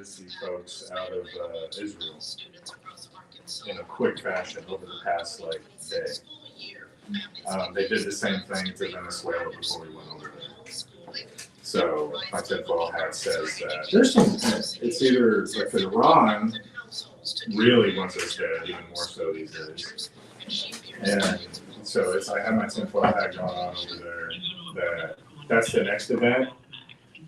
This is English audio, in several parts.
emergency folks out of Israel in a quick fashion over the past like day. They did the same thing to Venezuela before we went over there. So my tinfoil hat says that there's some. It's either like Iran really wants us dead, even more so these days. And so it's I have my tinfoil hat going on over there. That's the next event,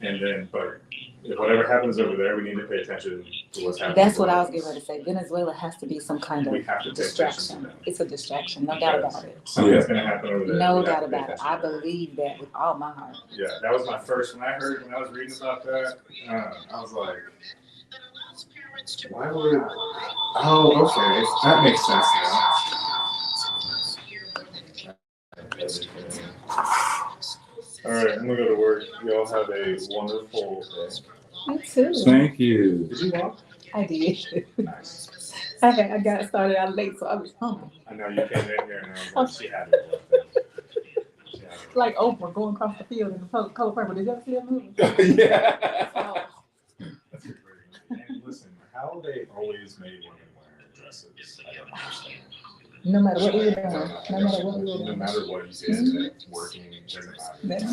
and then but if whatever happens over there, we need to pay attention to what's happening. That's what I was getting ready to say. Venezuela has to be some kind of distraction. It's a distraction, no doubt about it. Something's going to happen over there. No doubt about it. I believe that with all my heart. Yeah, that was my first. When I was reading about that, I was like, why would? Oh, okay, that makes sense now. All right, I'm gonna go to work. Y'all have a wonderful day. You too. Thank you. Did you walk? I did. Nice. I got started out late, so I was hungry. I know you came in here and I was like, she had it. Like Oprah going across the field in the color purple. Did you ever see that movie? Yeah. Oh. That's a great movie. And listen, how they always made women wear dresses, I don't understand. No matter what we were doing. No matter what you did, working, doesn't matter.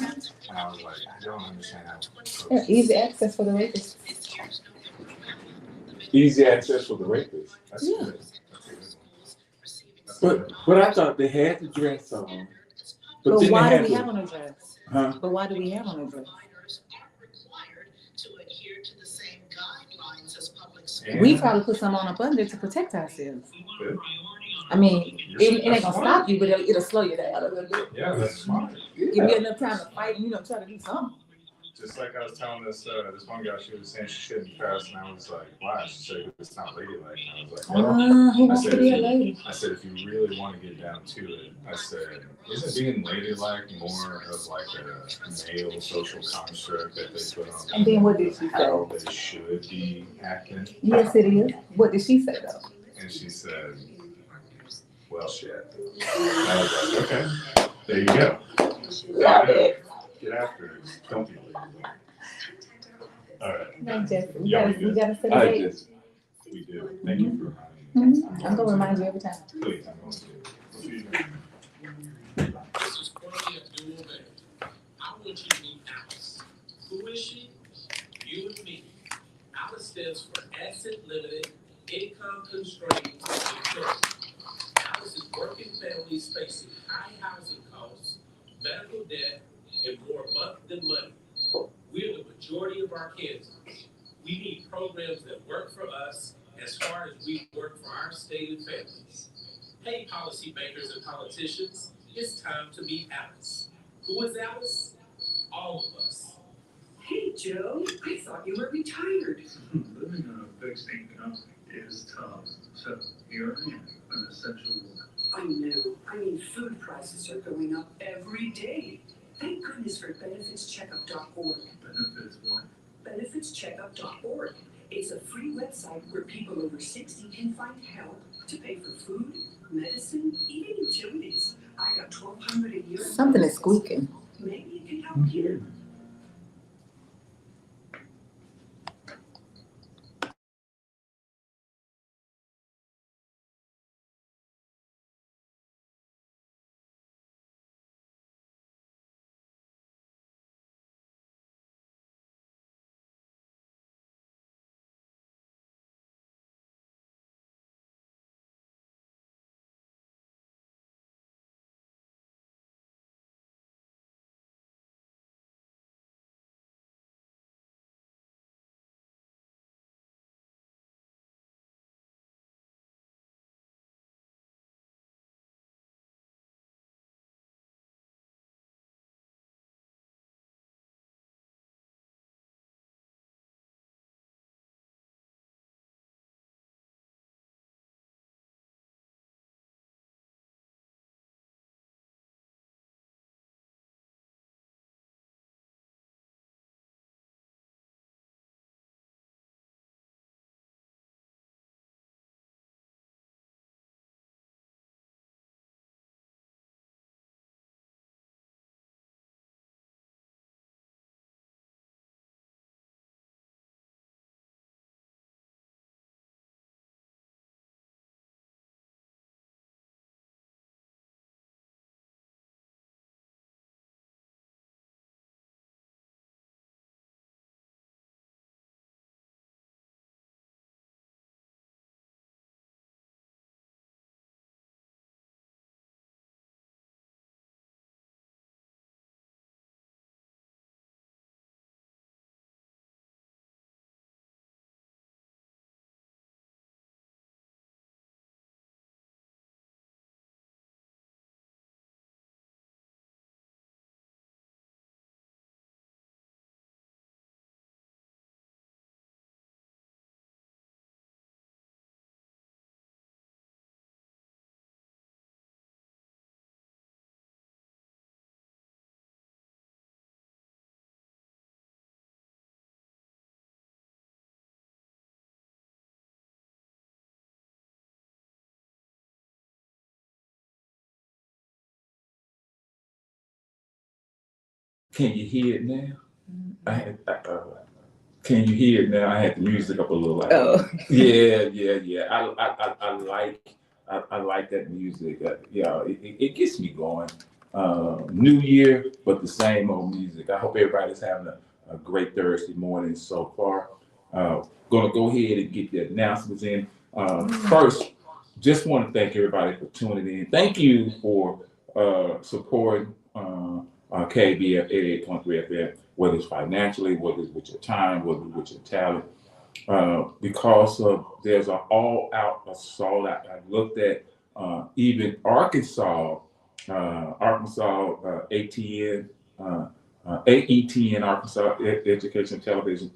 And I was like, I don't understand how. Yeah, easy access for the rapists. Easy access for the rapists. That's good. That's But I thought they had the dress on. But why do we have on a dress? Huh? But why do we have on a dress? We probably put some on up under to protect ourselves. Good. I mean, it ain't gonna stop you, but it'll slow you down a little bit. Yeah, that's smart. Give you enough time to fight and try to do something. Just like I was telling this one girl, she was saying she shouldn't cuss, and I was like, why? She said it's not ladylike. And I was like, well, who wants to be a lady? I said, if you really want to get down to it, I said, isn't being ladylike more of like a male social construct that they put on? And then what did she say? How they should be acting. Yes, it is. What did she say though? And she said, well, shit. And I was like, okay, there you go. Love it. Get after it. Don't be lazy. All right. No, Jesse, we gotta set a date. We do. Thank you for reminding me. I'm gonna remind you every time. Please, I'm going to. We'll see you then. This is Courtney Abdul. I want you to meet Alice. Who is she? You and me. Alice stands for Asset Limited, Income Constrained, Security. Alice is working families facing high housing costs, medical debt, and more month than money. We're the majority of our Kansans. We need programs that work for us as far as we work for our state and families. Hey, policymakers and politicians, it's time to meet Alice. Who is Alice? All of us. Hey, Joe, I thought you were retired. Living on a fixed income is tough, so here I am, an essential worker. I know. I mean, food prices are going up every day. Thank goodness for benefitscheckup.org. Benefits what? Benefitscheckup.org. It's a free website where people over 60 can find help to pay for food, medicine, even utilities. I got $1,200 a year. Something is squeaking. Maybe it can help you. Can you hear it now? Can you hear it now? I had the music up a little loud. Oh. Yeah. I like that music. It gets me going. New year, but the same old music. I hope everybody's having a great Thursday morning so far. Gonna go ahead and get the announcements in. First, just want to thank everybody for tuning in. Thank you for supporting KABF 88.3 FM, whether it's financially, whether it's with your time, whether it's with your talent. Because there's an all-out assault. I looked at even Arkansas ATN, AETN, Arkansas Education Television.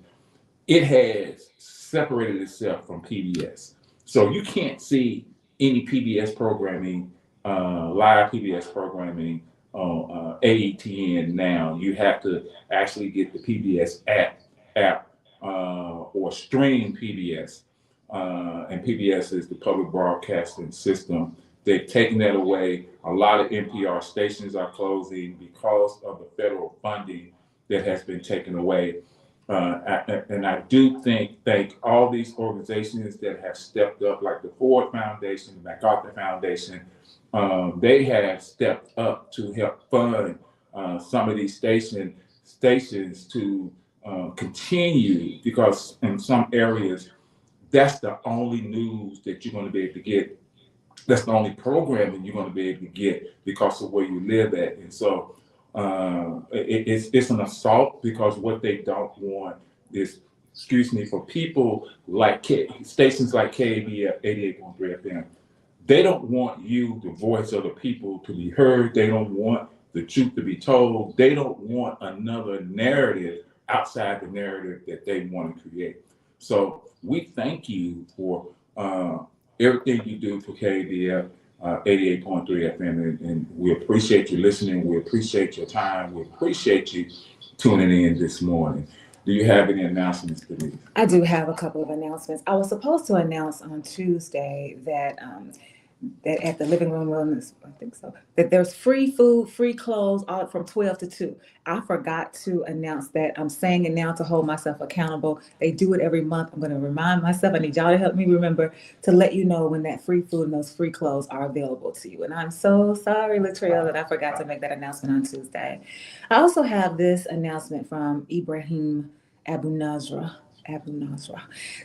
It has separated itself from PBS. So you can't see any PBS programming, live PBS programming on AETN now. You have to actually get the PBS app or stream PBS. And PBS is the public broadcasting system. They've taken that away. A lot of NPR stations are closing because of the federal funding that has been taken away. And I do thank all these organizations that have stepped up, like the Ford Foundation, the MacArthur Foundation. They have stepped up to help fund some of these stations to continue, because in some areas, that's the only news that you're going to be able to get. That's the only programming you're going to be able to get because of where you live at. And so it's an assault, because what they don't want is, for people like stations like KABF 88.3 FM, they don't want you, the voice of the people, to be heard. They don't want the truth to be told. They don't want another narrative outside the narrative that they want to create. So we thank you for everything you do for KABF 88.3 FM, and we appreciate you listening. We appreciate your time. We appreciate you tuning in this morning. Do you have any announcements, Denise? I do have a couple of announcements. I was supposed to announce on Tuesday that at the Living Room Wellness, I think so, that there's free food, free clothes, all from 12 to 2. I forgot to announce that. I'm saying it now to hold myself accountable. They do it every month. I'm going to remind myself. I need y'all to help me remember to let you know when that free food and those free clothes are available to you. And I'm so sorry, Latrell, that I forgot to make that announcement on Tuesday. I also have this announcement from Ibrahim Abu Nasra.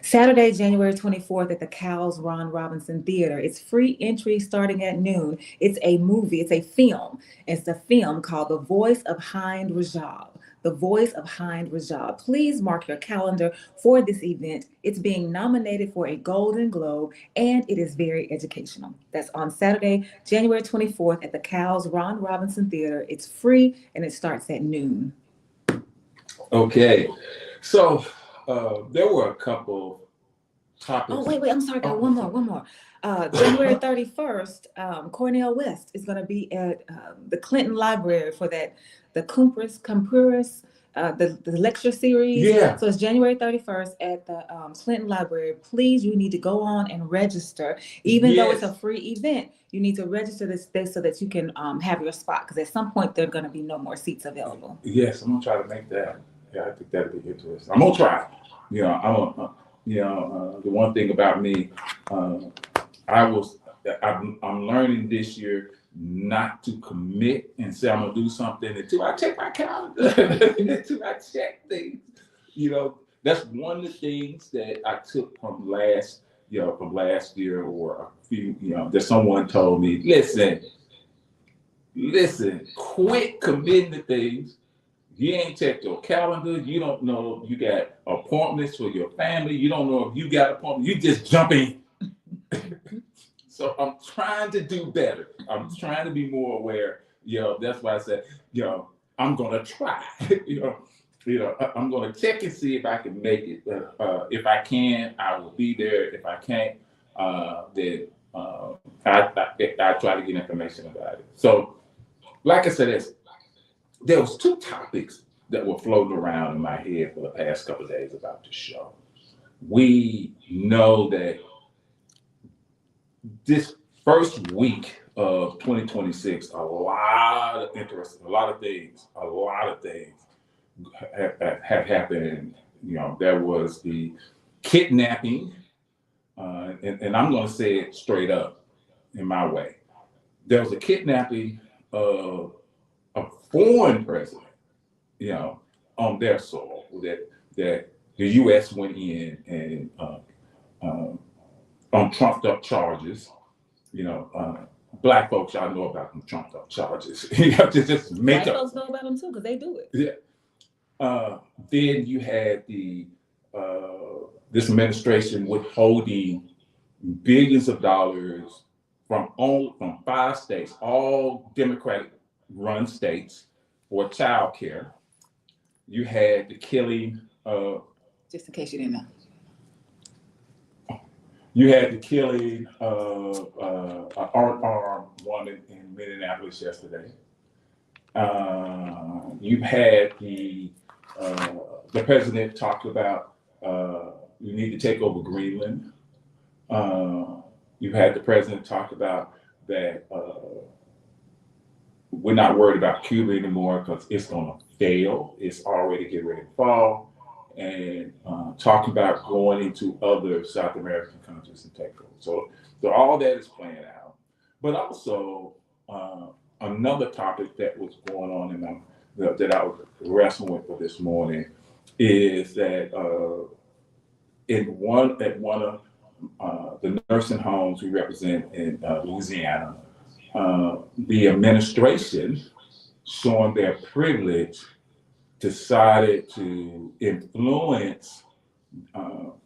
Saturday, January 24th at the Cowles Ron Robinson Theater. It's free entry starting at noon. It's a movie. It's a film. It's a film called The Voice of Hind Rajab. The Voice of Hind Rajab. Please mark your calendar for this event. It's being nominated for a Golden Globe, and it is very educational. That's on Saturday, January 24th at the Cowles Ron Robinson Theater. It's free, and it starts at noon. Okay. So there were a couple topics. Oh, wait, I'm sorry, got one more. January 31st, Cornel West is going to be at the Clinton Library for the Comparis, the lecture series. Yeah. So it's January 31st at the Clinton Library. Please, you need to go on and register. Even though it's a free event, you need to register this so that you can have your spot, because at some point there are going to be no more seats available. Yes, I'm going to try to make that. Yeah, I think that'd be interesting. I'm going to try. The one thing about me, I'm learning this year not to commit and say I'm gonna do something until I check my calendar, until I check things. That's one of the things that I took from last year, or a few, that someone told me, listen, quit committing to things. You ain't checked your calendar. You don't know if you got appointments for your family. You don't know if you got appointments. You just jump in. So I'm trying to do better. I'm trying to be more aware. That's why I said, I'm gonna try. I'm gonna check and see if I can make it. If I can, I will be there. If I can't, then I try to get information about it. So, like I said, there was two topics that were floating around in my head for the past couple of days about the show. We know that this first week of 2026, a lot of interest, a lot of things have happened. You know, there was the kidnapping, and I'm going to say it straight up in my way. There was a kidnapping of a foreign president, you know, on their soil that the U.S. went in and on trumped up charges. You know, black folks, y'all know about them trumped up charges. You have to just make White up. folks know about them too, because they do it. Yeah. Then you had this administration withholding billions of dollars from 5 states, all Democratic run states, for child care. You had the killing of, Just in case you didn't know. you had the killing of an unarmed woman in Minneapolis yesterday. You had the president talked about you need to take over Greenland. You had the president talk about that we're not worried about Cuba anymore because it's going to fail. It's already getting ready to fall. And talking about going into other South American countries and take over. So all that is playing out. But also another topic that was going on that I was wrestling with for this morning is that at one of the nursing homes we represent in Louisiana, the administration, showing their privilege, decided to influence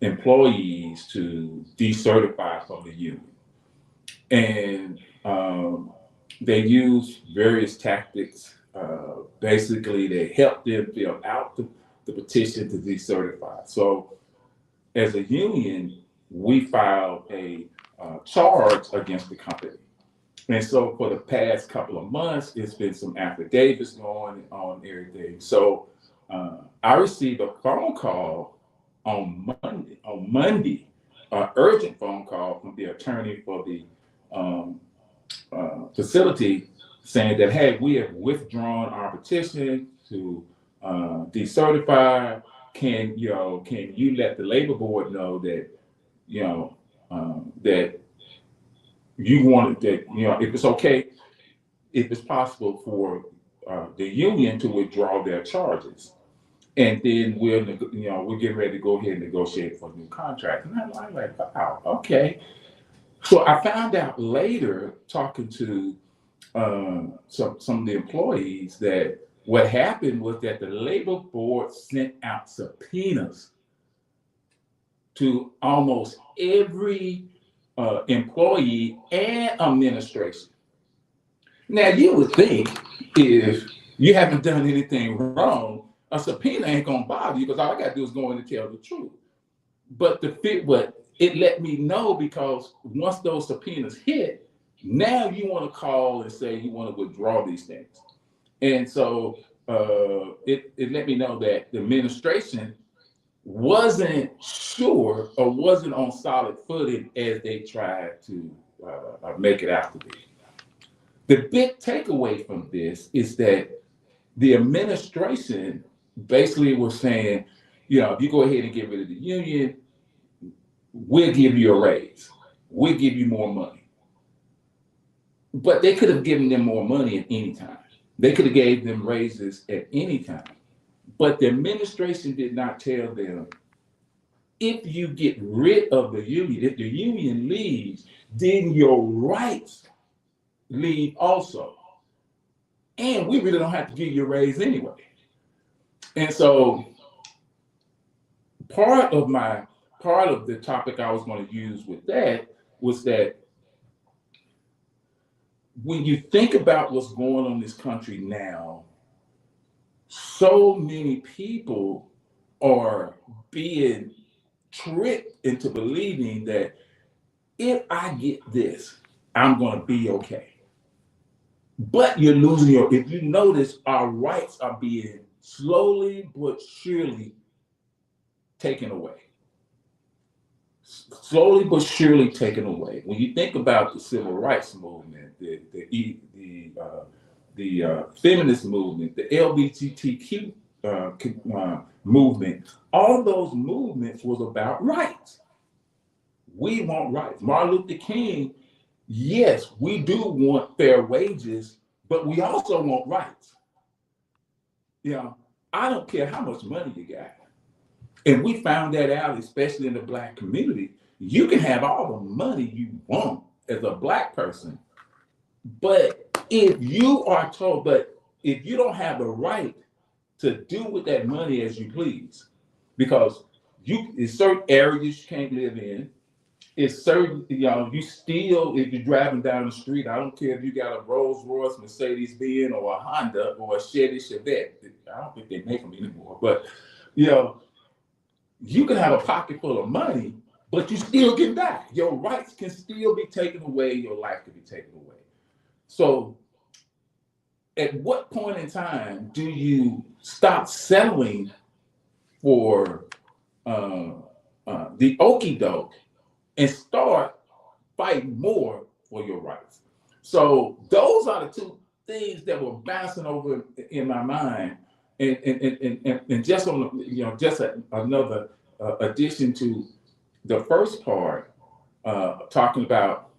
employees to decertify from the union. And they used various tactics. Basically, they helped them fill out the petition to decertify. So as a union, we filed a charge against the company. And so for the past couple of months, it's been some affidavits going on everything. So I received a phone call on Monday, an urgent phone call from the attorney for the facility saying that, hey, we have withdrawn our petition to decertify. Can you let the labor board know that, that you wanted that, if it's okay, if it's possible for the union to withdraw their charges, and then we're getting ready to go ahead and negotiate for a new contract. And I'm like, wow, okay. So I found out later, talking to some of the employees, that what happened was that the labor board sent out subpoenas to almost every employee and administration. Now, you would think if you haven't done anything wrong, a subpoena ain't gonna bother you because all I gotta do is go in and tell the truth. But it let me know, because once those subpoenas hit, now you want to call and say you want to withdraw these things. And so it let me know that the administration wasn't sure or wasn't on solid footing as they tried to make it out to be. The big takeaway from this is that the administration basically was saying, if you go ahead and get rid of the union, we'll give you a raise. We'll give you more money. But they could have given them more money at any time. They could have gave them raises at any time. But the administration did not tell them, if you get rid of the union, if the union leaves, then your rights leave also. And we really don't have to give you a raise anyway. And so part of the topic I was going to use with that was that when you think about what's going on in this country now, so many people are being tricked into believing that if I get this, I'm going to be okay. But you're losing if you notice, our rights are being slowly but surely taken away. slowly but surely taken away. When you think about the civil rights movement, the feminist movement, the LGBTQ movement, all those movements was about rights. We want rights. Martin Luther King, yes, we do want fair wages, but we also want rights. You know, I don't care how much money you got. And we found that out, especially in the Black community. You can have all the money you want as a Black person, but if you don't have the right to do with that money as you please, because in certain areas you can't live in, it's certain, you still, if you're driving down the street, I don't care if you got a Rolls Royce, Mercedes Benz, or a Honda, or a Chevy Chevette. I don't think they make them anymore, but you can have a pocket full of money, but you still can die. Your rights can still be taken away. Your life can be taken away. So at what point in time do you stop settling for the okie doke and start fighting more for your rights? So those are the two things that were bouncing over in my mind, and just on another addition to the first part, talking about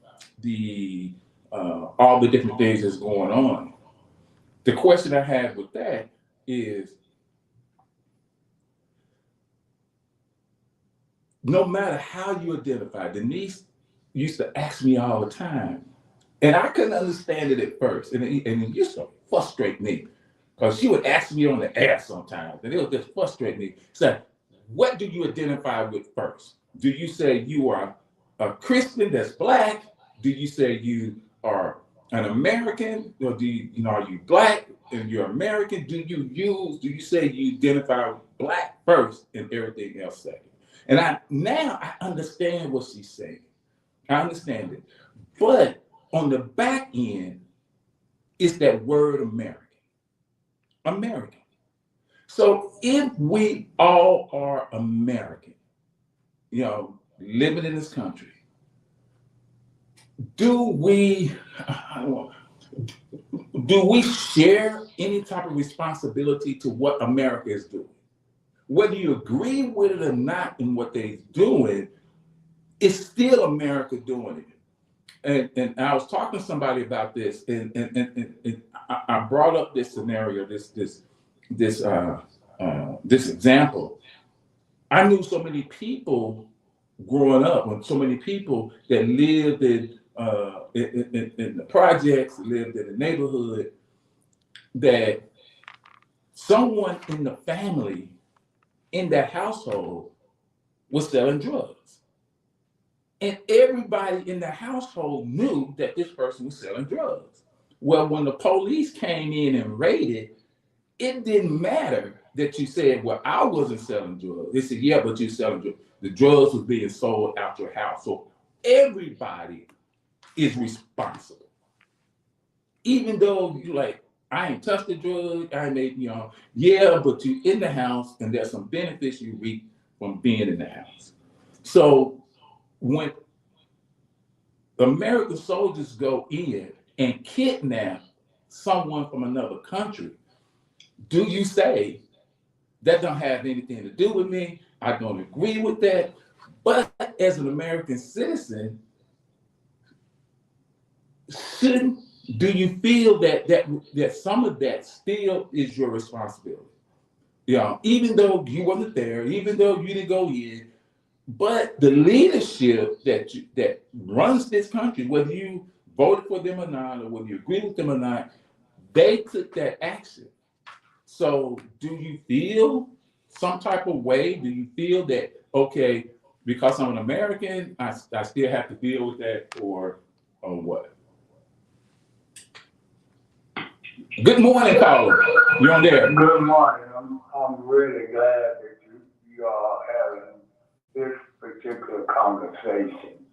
the all the different things that's going on. The question I have with that is, no matter how you identify, Denise used to ask me all the time, and I couldn't understand it at first, and it used to frustrate me, because she would ask me on the air sometimes, and it would just frustrate me. So, what do you identify with first? Do you say you are a Christian that's Black? Do you say you are an American, or are you Black and you're American? Do you say you identify Black first and everything else second? And now I understand what she's saying. I understand it. But on the back end, it's that word American. American. So if we all are American, living in this country, do we share any type of responsibility to what America is doing? Whether you agree with it or not in what they're doing, it's still America doing it. And I was talking to somebody about this, and I brought up this scenario, this example. I knew so many people growing up, and so many people that lived in the projects, lived in the neighborhood, that someone in the family, in that household, was selling drugs. And everybody in the household knew that this person was selling drugs. Well, when the police came in and raided, it didn't matter that you said, well, I wasn't selling drugs. They said, yeah, but you're selling drugs. The drugs was being sold out your house. So everybody is responsible. Even though you I ain't touched the drug, I ain't yeah, but you in the house, and there's some benefits you reap from being in the house. So when American soldiers go in and kidnap someone from another country, do you say, that don't have anything to do with me, I don't agree with that, but as an American citizen, do you feel that some of that still is your responsibility? Even though you wasn't there, even though you didn't go in, but the leadership that runs this country, whether you voted for them or not, or whether you agree with them or not, they took that action. So do you feel some type of way? Do you feel that, okay, because I'm an American, I still have to deal with that, or what? Good morning, caller. You're on there. Good morning. I'm really glad that you are having this particular conversation.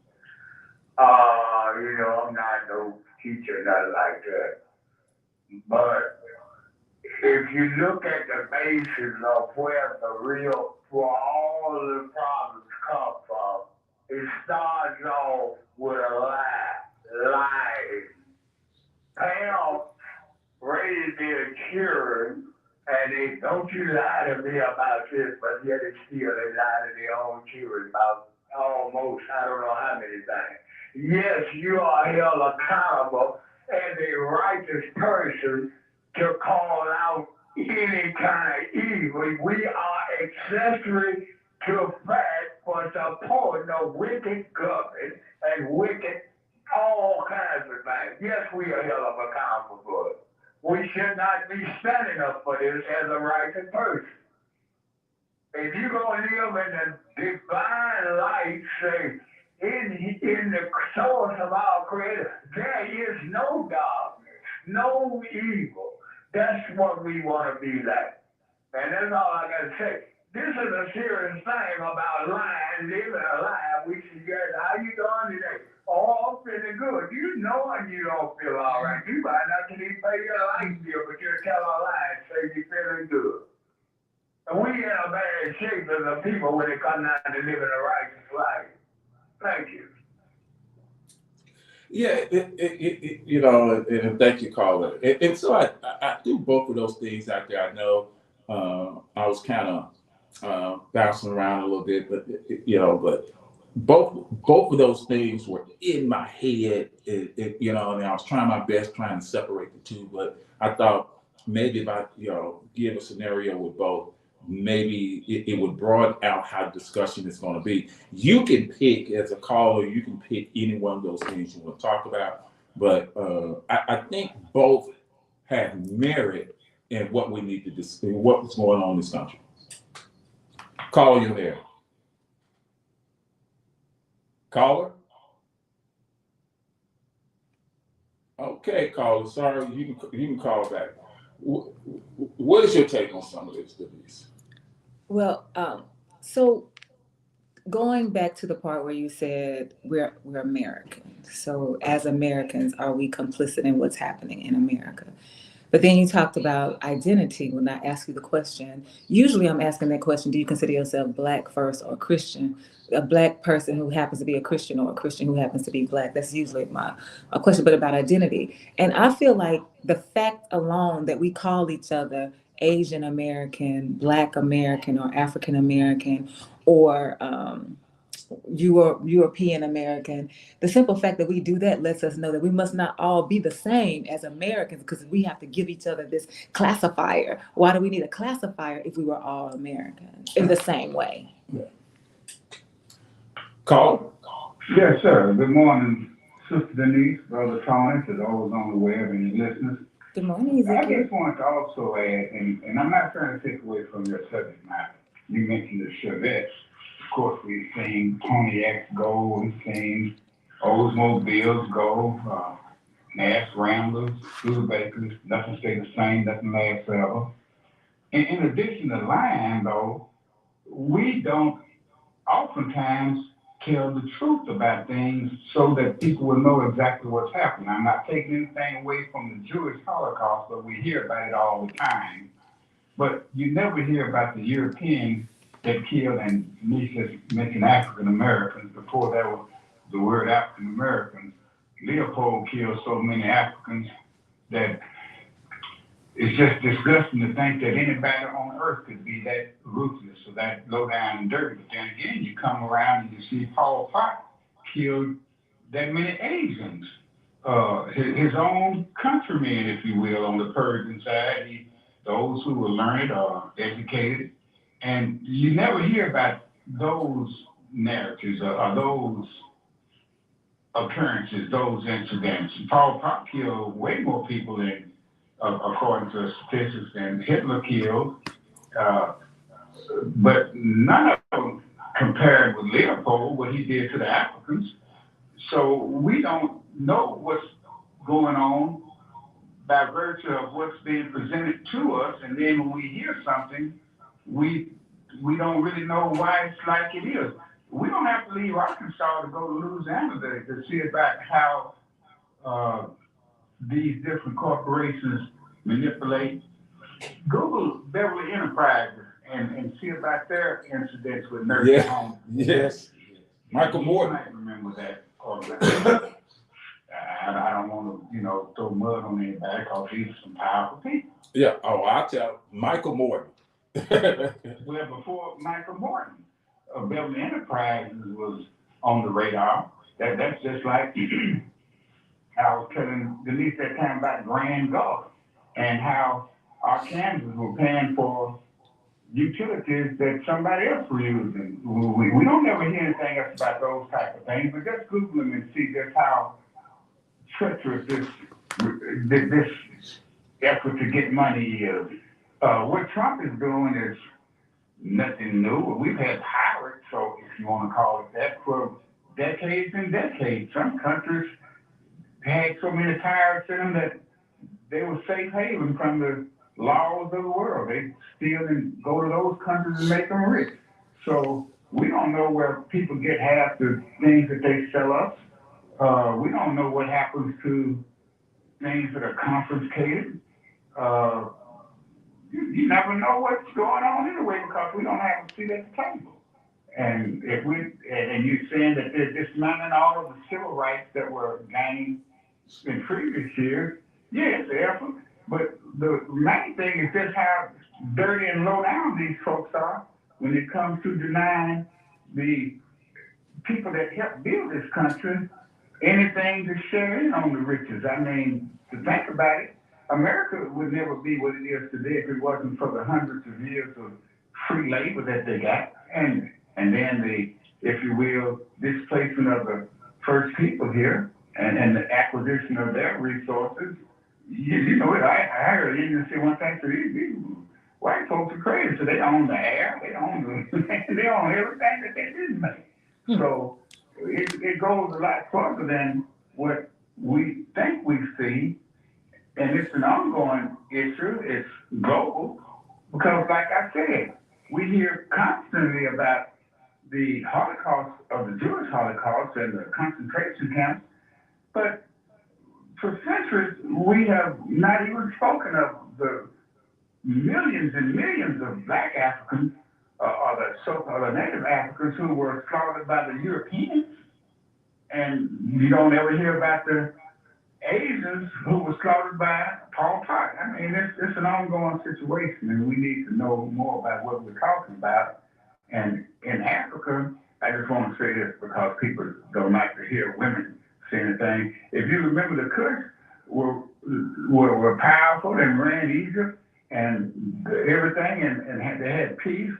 I'm not no teacher, nothing like that. But if you look at the basis of where all the problems come from, it starts off with a lie. Pam raised their children, and they don't you lie to me about this, but yet it's still they lie to their own children about almost I don't know how many things. Yes, you are held accountable as a righteous person to call out any kind of evil. We are accessory to fact for supporting a wicked government and wicked all kinds of things. Yes, we are held accountable for it. We should not be standing up for this as a righteous person. If you're going to live in the divine light, say, in the source of our Creator, there is no darkness, no evil. That's what we want to be like. And that's all I got to say. This is a serious thing about lying, living a lie. We suggest, how you doing today? Oh, I'm feeling good. You know when you don't feel all right. You might not can even pay your light bill, but you'll tell a lie and say you're feeling good. And we in a bad shape as a people when it comes down to living a righteous life. Thank you. Yeah, you know, and thank you, caller. And so I do both of those things out there. I know I was kind of bouncing around a little bit, but you know, but both of those things were in my head. You know, and I was trying my best trying to separate the two, but I thought maybe if I, you know, give a scenario with both, maybe it would broaden out how the discussion is going to be. You can pick as a caller, you can pick any one of those things you want to talk about, but I think both have merit in what we need to discuss, what's going on in this country. Caller, you're there. Caller? Okay, caller. Sorry, you can call back. What is your take on some of this, Denise? Well, so going back to the part where you said we're Americans. So as Americans, are we complicit in what's happening in America? But then you talked about identity when I ask you the question. Usually I'm asking that question, do you consider yourself Black first or Christian? A Black person who happens to be a Christian or a Christian who happens to be Black. That's usually my question, but about identity. And I feel like the fact alone that we call each other Asian American, Black American, or African American, or European American, the simple fact that we do that lets us know that we must not all be the same as Americans, because we have to give each other this classifier. Why do we need a classifier if we were all Americans in the same way? Yeah. Call. Yes, sir. Good morning, Sister Denise, Brother Toney, to those on the web and the listeners. Good morning, I Ezekiel. just want to also add, and I'm not trying to take away from your subject matter. You mentioned the Chevettes. Of course, we've seen Tony X go, we've seen Oldsmobiles go, Nash Ramblers, Studebakers, nothing stays the same, nothing lasts forever. And in addition to lying, though, we don't oftentimes tell the truth about things so that people will know exactly what's happening. I'm not taking anything away from the Jewish Holocaust, but we hear about it all the time. But you never hear about the Europeans that killed, and Denise mentioned African Americans. Before that was the word African Americans. Leopold killed so many Africans that it's just disgusting to think that anybody on earth could be that ruthless or that low down and dirty. But then again, you come around and you see Paul Pot killed that many Asians, his own countrymen, if you will, on the Persian side, those who were learned or educated. And you never hear about those narratives or those occurrences, those incidents. Paul Pot killed way more people than, according to statistics, than Hitler killed, but none of them compared with Leopold, what he did to the Africans. So we don't know what's going on by virtue of what's being presented to us, and then when we hear something, we don't really know why it's like it is. We don't have to leave Arkansas to go to Louisiana to see about how these different corporations manipulate. Google Beverly Enterprises and see about their incidents with nursing homes. Yes. Michael You Morton. might remember that organization. I don't want to, throw mud on anybody because these are some powerful people. Yeah. Oh, I'll tell Michael Morton. Well, before Michael Morton, Beverly Enterprises was on the radar. That's just like I was telling Denise that time about Grand Gulf and how our Kansas were paying for utilities that somebody else was using. We don't ever hear anything else about those type of things, but just Google them and see just how treacherous this effort to get money is. What Trump is doing is nothing new. We've had pirates, so if you want to call it that, for decades and decades. Some countries had so many pirates in them that they were safe haven from the laws of the world. They steal and go to those countries and make them rich. So we don't know where people get half the things that they sell us. We don't know what happens to things that are confiscated. You never know what's going on anyway because we don't have a seat at the table. And if and you're saying that they're dismantling all of the civil rights that were gained in previous years, yeah, it's an effort. But the main thing is just how dirty and low down these folks are when it comes to denying the people that helped build this country anything to share in on the riches. I mean, to think about it, America would never be what it is today if it wasn't for the hundreds of years of free labor that they got, and then the, if you will, displacement of the first people here, and the acquisition of their resources. You know it. I heard you say one thing. So these white folks are crazy. So they own the air, they own they own everything that they didn't make. So it goes a lot further than what we think we see. And it's an ongoing issue. It's global because, like I said, we hear constantly about the Holocaust, of the Jewish Holocaust and the concentration camps, but for centuries we have not even spoken of the millions and millions of Black Africans or the so-called Native Africans who were slaughtered by the Europeans, and you don't ever hear about the Asians who were slaughtered by Pol Pot. I mean, it's an ongoing situation, and we need to know more about what we're talking about. And in Africa, I just want to say this because people don't like to hear women say anything. If you remember, the Kush were powerful and ran Egypt and everything, and they had peace,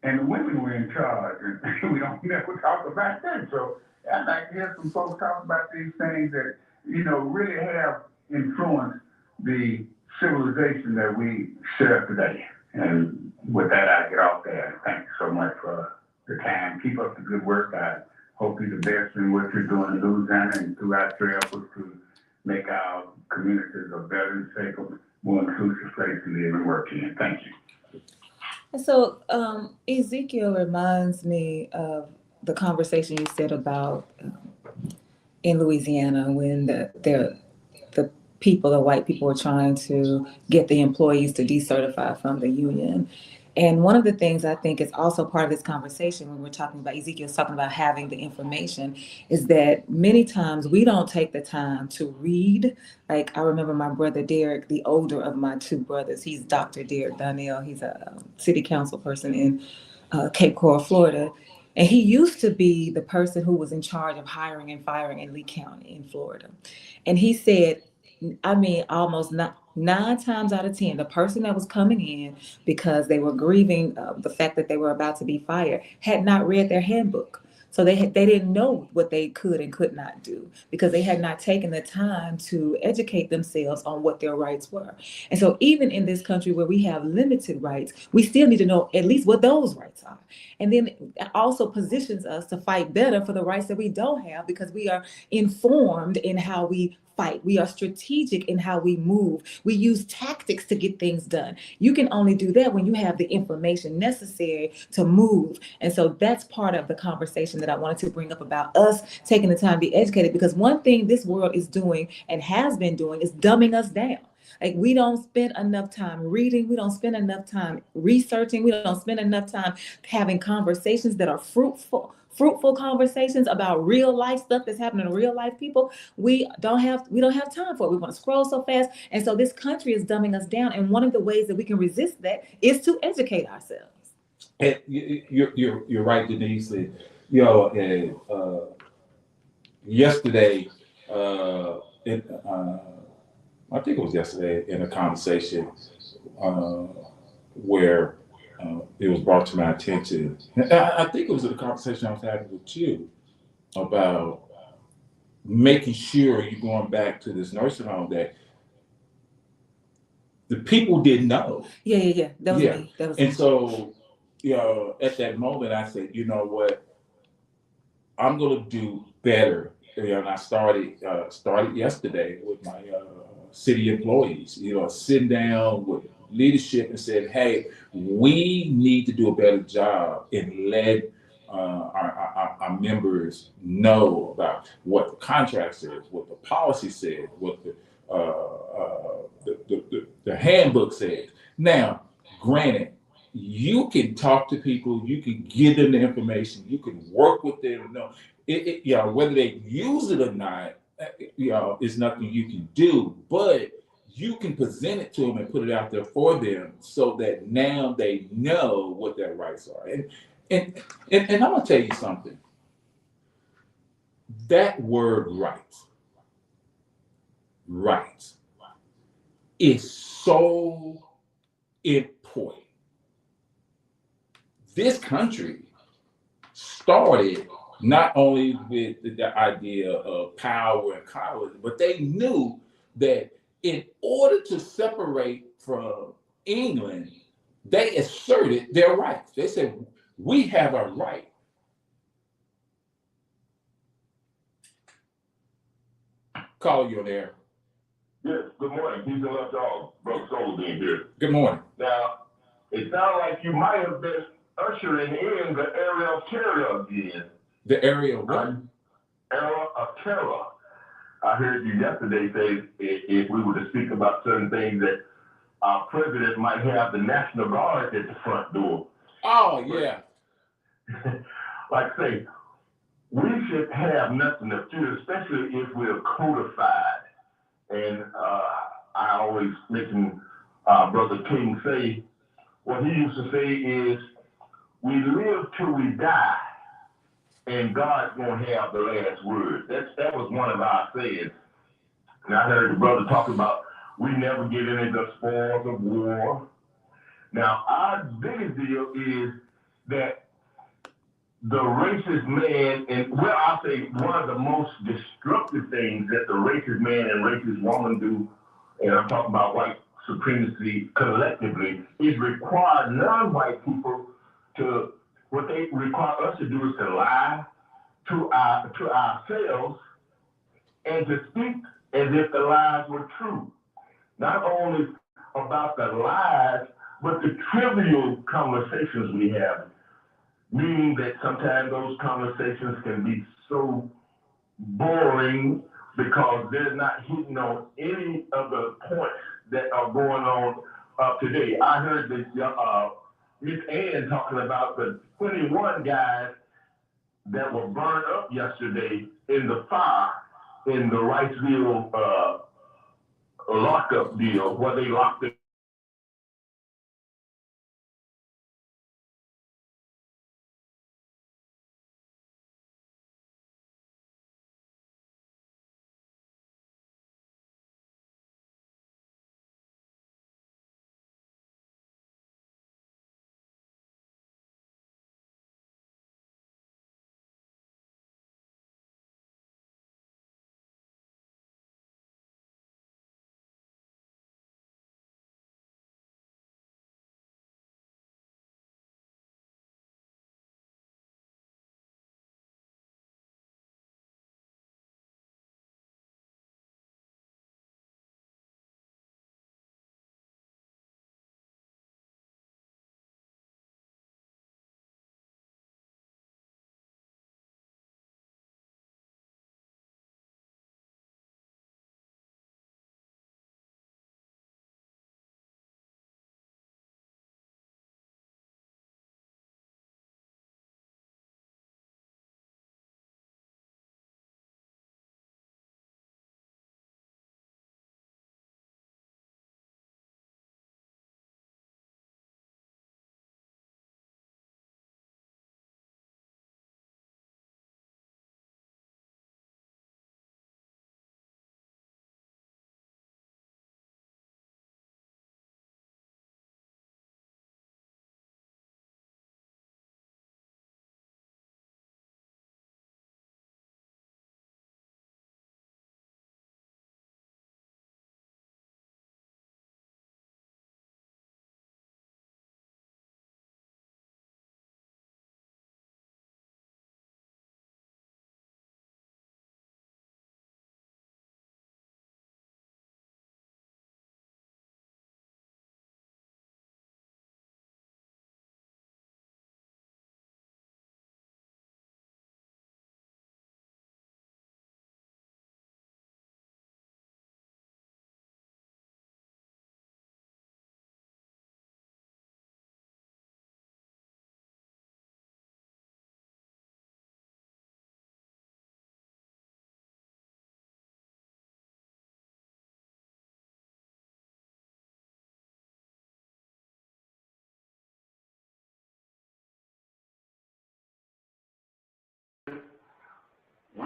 and the women were in charge. And we don't never talk about that. So I'd like to hear some folks talk about these things that really have influenced the civilization that we share today. And with that, I get off there. Thank you so much for the time. Keep up the good work. I hope you're the best in what you're doing in Louisiana and throughout your efforts to make our communities a better and safer, more inclusive place to live and work in. Thank you. And so Ezekiel reminds me of the conversation you said about in Louisiana when the people, the white people, were trying to get the employees to decertify from the union. And one of the things I think is also part of this conversation when we're talking about, Ezekiel's talking about having the information, is that many times we don't take the time to read. Like I remember my brother Derek, the older of my two brothers, he's Dr. Derek Donnell. He's a city council person in Cape Coral, Florida. And he used to be the person who was in charge of hiring and firing in Lee County in Florida. And he said, I mean, almost 9 times out of 10, the person that was coming in because they were grieving the fact that they were about to be fired had not read their handbook. So they didn't know what they could and could not do because they had not taken the time to educate themselves on what their rights were. And so even in this country where we have limited rights, we still need to know at least what those rights are. And then it also positions us to fight better for the rights that we don't have because we are informed in how we fight. We are strategic in how we move. We use tactics to get things done. You can only do that when you have the information necessary to move. And so that's part of the conversation that I wanted to bring up about us taking the time to be educated, because one thing this world is doing and has been doing is dumbing us down. Like we don't spend enough time reading. We don't spend enough time researching. We don't spend enough time having conversations that are fruitful fruitful conversations about real life stuff that's happening to real life people, we don't have time for it. We want to scroll so fast. And so this country is dumbing us down. And one of the ways that we can resist that is to educate ourselves. And you're right, Denise. And, you know, and yesterday, I think it was yesterday in a conversation where it was brought to my attention. I think it was a conversation I was having with you about making sure you're going back to this nursing home that the people didn't know. Yeah. That was me. That was And me. so, you know, at that moment, I said, you know what, I'm going to do better. You know, and I started yesterday with my city employees. You know, sitting down with leadership and said, "Hey, we need to do a better job in letting our members know about what the contract says, what the policy says, what the handbook says." Now, granted, you can talk to people, you can give them the information, you can work with them. No, you know, whether they use it or not, you know, is nothing you can do. But you can present it to them and put it out there for them, so that now they know what their rights are. And I'm gonna tell you something. That word rights, is so important. This country started not only with the idea of power and colonialism, but they knew that in order to separate from England, they asserted their rights. They said, we have a right. Call you on there. Yes, good morning. Peace and love to all. Brother Soul being here. Good morning. Now, it sounds like you might have been ushering in the era of terror again. The area of what? Era of terror. I heard you yesterday say if we were to speak about certain things that our president might have the National Guard at the front door. Oh, yeah. Like I say, we should have nothing to fear, especially if we're codified. And I always listen Brother King say, what he used to say is, we live till we die, and God's going to have the last word. That was one of our sayings. And I heard the brother talk about, we never get into the spoils of war. Now, our biggest deal is that the racist man, and well, I'll say one of the most destructive things that the racist man and racist woman do, and I'm talking about white supremacy collectively, is require non-white people to, what they require us to do is to lie to ourselves and to speak as if the lies were true. Not only about the lies, but the trivial conversations we have. Meaning that sometimes those conversations can be so boring because they're not hitting on any of the points that are going on today. I heard this Miss Ann talking about the 21 guys that were burned up yesterday in the fire in the Riceville lockup deal, where they locked them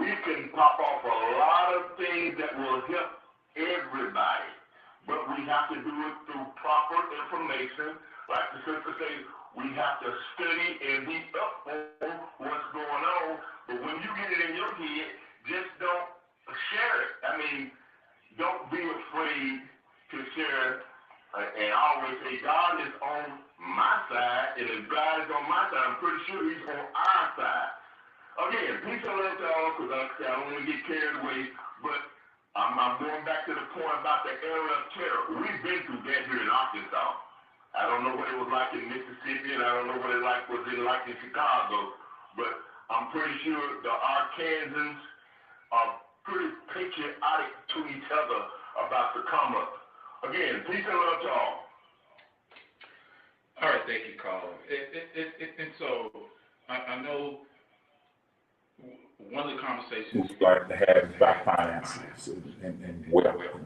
we can pop off a lot of things that will help everybody. But we have to do it through proper information. Like the sister says, we have to study and be up on what's going on. But when you get it in your head, just don't share it. I mean, don't be afraid to share. And I always say, God is on my side, and if God is on my side, I'm pretty sure He's on our side. Again, peace and love to all, because I don't want to get carried away, but I'm going back to the point about the era of terror. We've been through that here in Arkansas. I don't know what it was like in Mississippi, and I don't know what it was like in Chicago, but I'm pretty sure the Arkansans are pretty patriotic to each other about the come up. Again, peace and love to all. All right, thank you, Carl. And so I know one of the conversations we like to have is about finances and wealth.